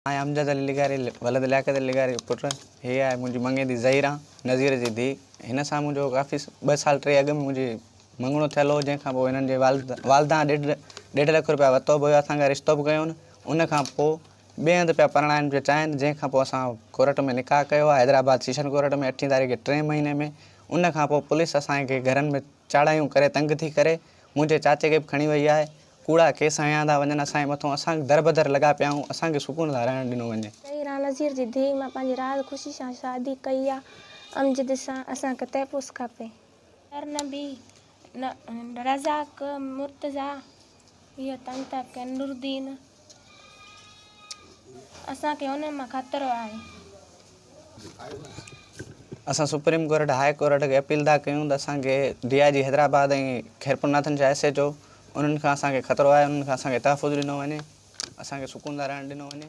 हाणे अमजद अली लिगारी वलद लियाकत अली लिगारी पुट हे आहे मुंहिंजी मंगे दी ज़हीरा नज़ीर जी धी। हिन सां मुंहिंजो काफ़ी 2 साल 3 अॻु में मुंहिंजी मंगणो थियल हो, जंहिंखां पोइ हिननि जे वालदा 1.5 लख रुपया वरितो बि हुयो, असांखां रिश्तो बि कयो। उन खां पोइ ॿिए हंधि पिया परिणाइण पिया चाहिनि, जंहिंखां पोइ असां कोर्ट में निकाह कयो आहे हैदराबाद सेशन कोर्ट में 8 तारीख़ 3 महीने में। उन खां पोइ पुलिस असांखे घरनि में चाढ़ायूं करे तंग थी करे मुंहिंजे चाचे खे बि खणी वई आहे। कूड़ा केस हयां था वञनि असांजे मथां, असांखे दर बदर लॻा पिया आहियूं, असांखे सुकून सां रहणु ॾिनो वञे। ज़हीरा नज़ीर जी धीउ मां पंहिंजी राज़ ख़ुशी सां शादी कई आहे। अमजद सां असांखे तहफ़ुज़ खपे। नबी रज़ाक मुर्तज़ा इहो तंग नूरदीन असांखे उन मां ख़तरो आहे। असां सुप्रीम कोर्ट हाई कोर्ट खे अपील था कयूं त असांखे DIG हैदराबाद ऐं खैरपुरनाथन जा SHO उन्हनि खां असांखे ख़तरो आहे, उन्हनि खां असांखे तहफ़ुज़ ॾिनो वञे, असांखे सुकून सां रहणु ॾिनो वञे।